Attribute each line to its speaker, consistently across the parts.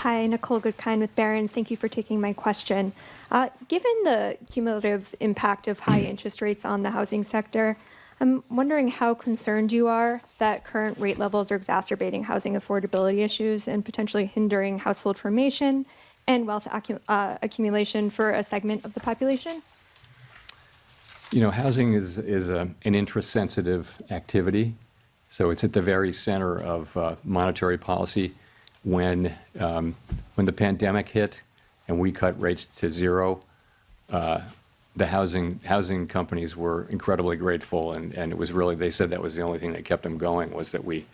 Speaker 1: Hi, Nicole Goodkind with Barron's. Thank you for taking my question. Given the cumulative impact of high interest rates on the housing sector, I'm wondering how concerned you are that current rate levels are exacerbating housing affordability issues and potentially hindering household formation and wealth accumulation for a segment of the population?
Speaker 2: Housing is an interest-sensitive activity, so it's at the very center of monetary policy. When the pandemic hit and we cut rates to zero, the housing companies were incredibly grateful, and it was really, they said that was the only thing that kept them going, was that we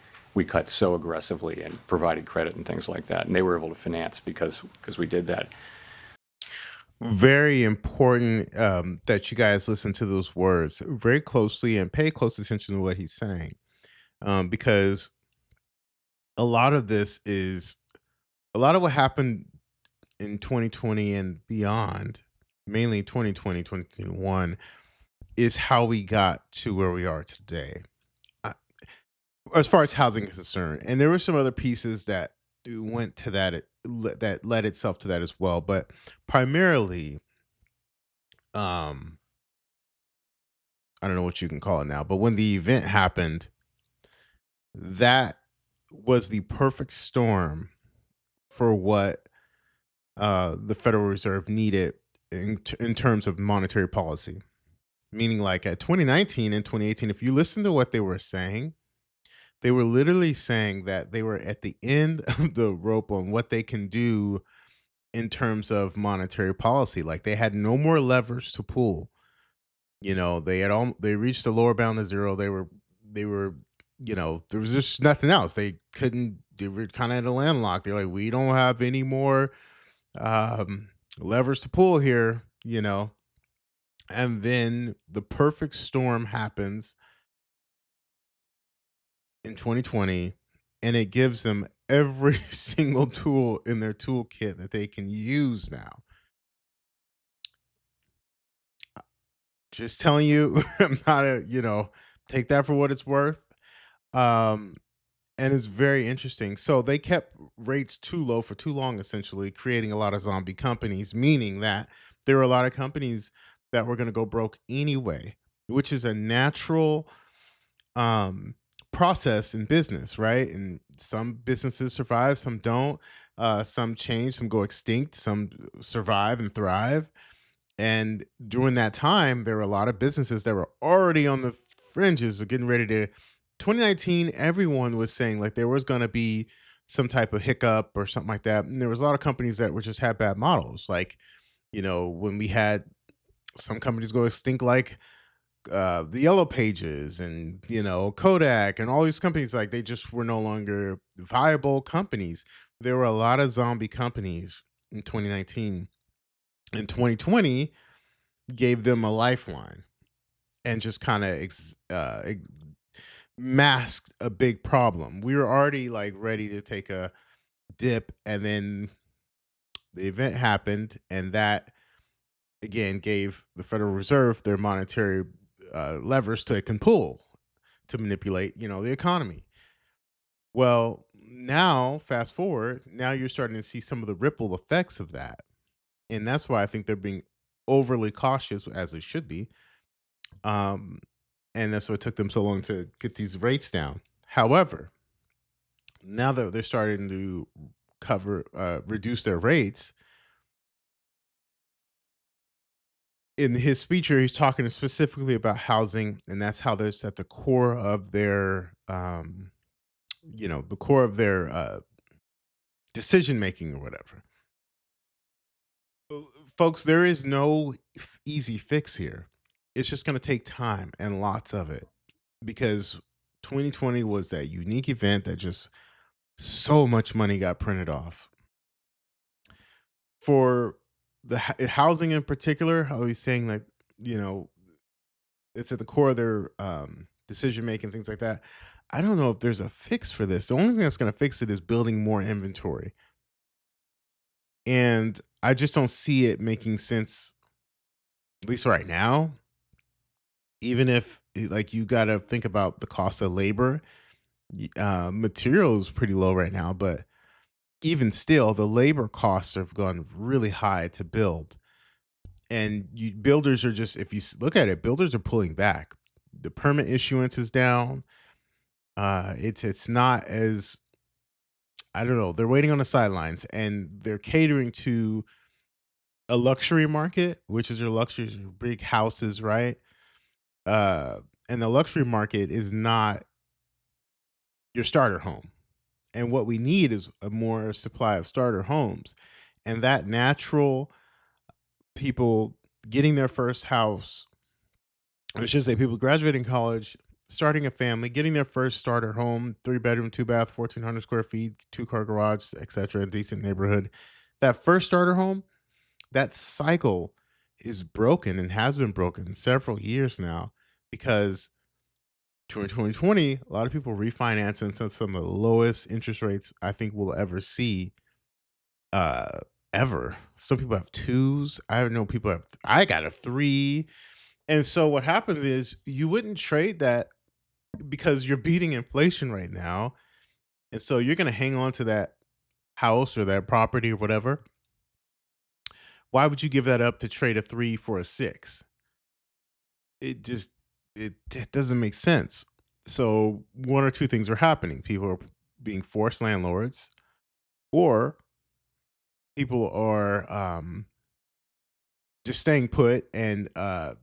Speaker 2: cut so aggressively and provided credit and things like that, and they were able to finance because we did that.
Speaker 3: Very important that you guys listen to those words very closely and pay close attention to what he's saying, because a lot of this is a lot of what happened in 2020 and beyond, mainly 2020, 2021, is how we got to where we are today, uh, as far as housing is concerned. And there were some other pieces that went to that, that led itself to that as well. But primarily, um, I don't know what you can call it now, but when the event happened, that was the perfect storm for what the Federal Reserve needed in terms of monetary policy. Meaning, like at 2019 and 2018, if you listen to what they were saying, they were literally saying that they were at the end of the rope on what they can do in terms of monetary policy. Like they had no more levers to pull. They reached the lower bound of zero. They were there was just nothing else. They were kind of at a landlocked. They're like, we don't have any more um levers to pull here. And then the perfect storm happens in 2020, and it gives them every single tool in their toolkit that they can use now. Just telling you, I'm not take that for what it's worth. Um, and it's very interesting. So they kept rates too low for too long, essentially creating a lot of zombie companies, meaning that there were a lot of companies that were going to go broke anyway, which is a natural um, process in business, right? And some businesses survive, some don't. Some change, some go extinct, some survive and thrive. And during that time, there were a lot of businesses that were already on the fringes of getting ready to. 2019, everyone was saying like there was going to be some type of hiccup or something like that. And there was a lot of companies that were just had bad models. Like, when we had some companies go extinct, like the Yellow Pages and, Kodak and all these companies, like they just were no longer viable companies. There were a lot of zombie companies in 2019. In 2020, gave them a lifeline and just kind of masked a big problem. We were already like ready to take a dip, and then the event happened, and that again gave the Federal Reserve their monetary levers to it can pull to manipulate, the economy. Well, now fast forward, now you're starting to see some of the ripple effects of that, and that's why I think they're being overly cautious, as they should be. Um, and that's what took them so long to get these rates down. However, now that they're starting to reduce their rates, in his speech here, he's talking specifically about housing, and that's how there's at the core of their, the core of their decision making or whatever. Folks, there is no easy fix here. It's just going to take time and lots of it, because 2020 was that unique event that just so much money got printed off for the housing in particular. How he's saying like, you know, it's at the core of their decision making, things like that. I don't know if there's a fix for this. The only thing that's going to fix it is building more inventory, and I just don't see it making sense, at least right now. Even if like you got to think about the cost of labor, material is pretty low right now, but even still, the labor costs have gone really high to build. And builders are just, if you look at it, builders are pulling back. The permit issuance is down. It's not as, I don't know. They're waiting on the sidelines, and they're catering to a luxury market, which is your luxuries, your big houses, right? Uh, and the luxury market is not your starter home. And what we need is a more supply of starter homes, and that natural people getting their first house, I should say, people graduating college, starting a family, getting their first starter home, 3 bedroom, 2 bath, 1,400 square feet, 2 car garage, etc., decent neighborhood. That first starter home, that cycle is broken and has been broken several years now because during 2020, a lot of people refinancing at some of the lowest interest rates I think we'll ever see, uh, ever. Some people have twos. I know people have, I got a three. And so what happens is you wouldn't trade that because you're beating inflation right now. And so you're going to hang on to that house or that property or whatever. Why would you give that up to trade a three for a six? It just, it doesn't make sense. So one or two things are happening. People are being forced landlords, or people are just staying put and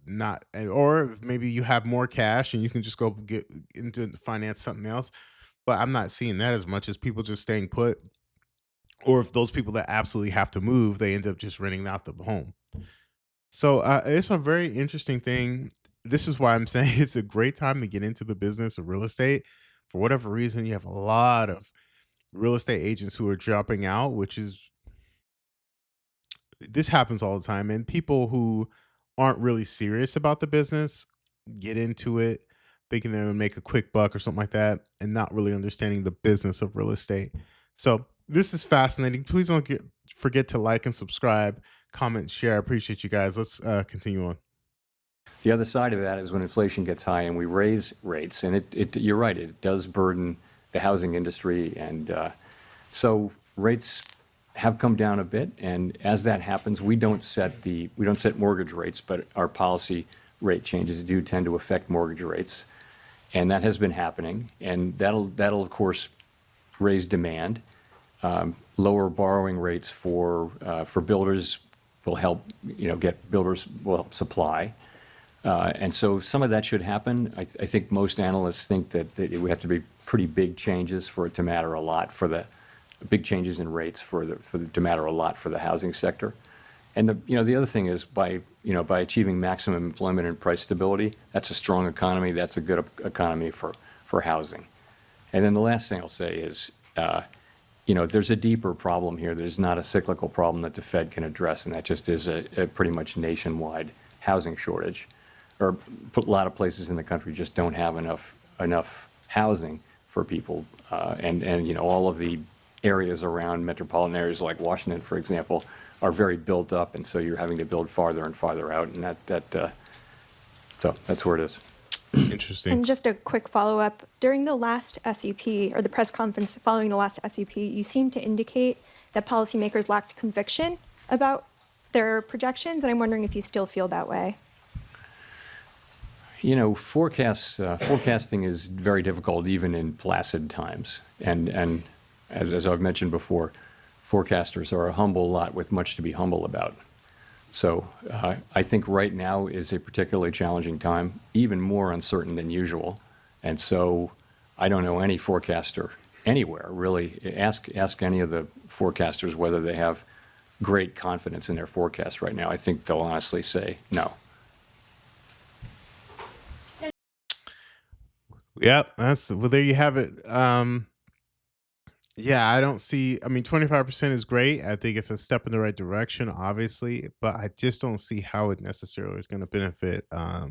Speaker 3: not, or maybe you have more cash and you can just go get into finance something else. But I'm not seeing that as much as people just staying put, or if those people that absolutely have to move, they end up just renting out the home. So it's a very interesting thing. This is why I'm saying it's a great time to get into the business of real estate. For whatever reason, you have a lot of real estate agents who are dropping out, which is, this happens all the time. And people who aren't really serious about the business get into it thinking they're gonna make a quick buck or something like that, and not really understanding the business of real estate. So this is fascinating. Please don't forget to like and subscribe, comment, share. I appreciate you guys. Let's continue on.
Speaker 2: The other side of that is when inflation gets high and we raise rates, and you're right, it does burden the housing industry, and so rates have come down a bit. And as that happens, we don't set mortgage rates, but our policy rate changes do tend to affect mortgage rates, and that has been happening, and that'll of course raise demand. Lower borrowing rates for builders will help, get builders will help supply. And so some of that should happen. I think most analysts think that it would have to be pretty big changes for it to matter a lot, for the big changes in rates to matter a lot for the housing sector. And the other thing is by achieving maximum employment and price stability, that's a strong economy. That's a good economy for housing. And then the last thing I'll say is, there's a deeper problem here. There's not a cyclical problem that the Fed can address, and that just is a pretty much nationwide housing shortage. Or a lot of places in the country just don't have enough housing for people, and all of the areas around metropolitan areas like Washington, for example, are very built up, and so you're having to build farther and farther out, and so that's where it is.
Speaker 3: Interesting.
Speaker 1: And just a quick follow-up. During the last SEP, or the press conference following the last SEP, you seemed to indicate that policymakers lacked conviction about their projections, and I'm wondering if you still feel that way.
Speaker 2: Forecasting is very difficult even in placid times. And as I've mentioned before, forecasters are a humble lot with much to be humble about. So I think right now is a particularly challenging time, even more uncertain than usual. And so I don't know any forecaster anywhere, really. Ask any of the forecasters whether they have great confidence in their forecast right now. I think they'll honestly say no.
Speaker 3: Yep, there you have it. Yeah, I don't see, I mean, 25% is great. I think it's a step in the right direction, obviously, but I just don't see how it necessarily is going to benefit. I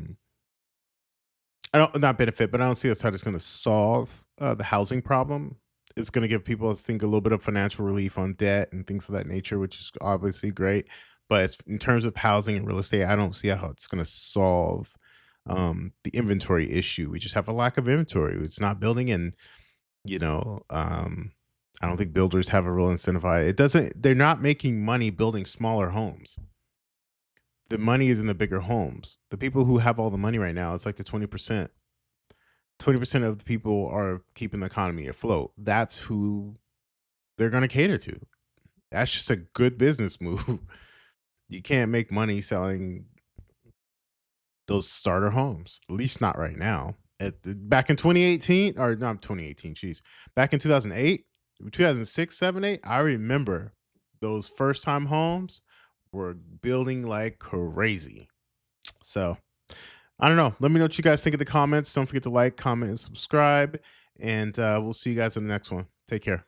Speaker 3: don't, not benefit, but I don't see that's how it's going to solve the housing problem. It's going to give people, I think, a little bit of financial relief on debt and things of that nature, which is obviously great. But in terms of housing and real estate, I don't see how it's going to solve the inventory issue. We just have a lack of inventory. It's not building, and you know, um, I don't think builders have a real incentive. They're not making money building smaller homes. The money is in the bigger homes. The people who have all the money right now, it's like the 20%. 20% of the people are keeping the economy afloat. That's who they're going to cater to. That's just a good business move. You can't make money selling those starter homes, at least not right now. Back in 2018, or not 2018, geez, back in 2008, 2006, 7, 8, I remember those first time homes were building like crazy. So I don't know. Let me know what you guys think in the comments. Don't forget to like, comment, and subscribe. And we'll see you guys in the next one. Take care.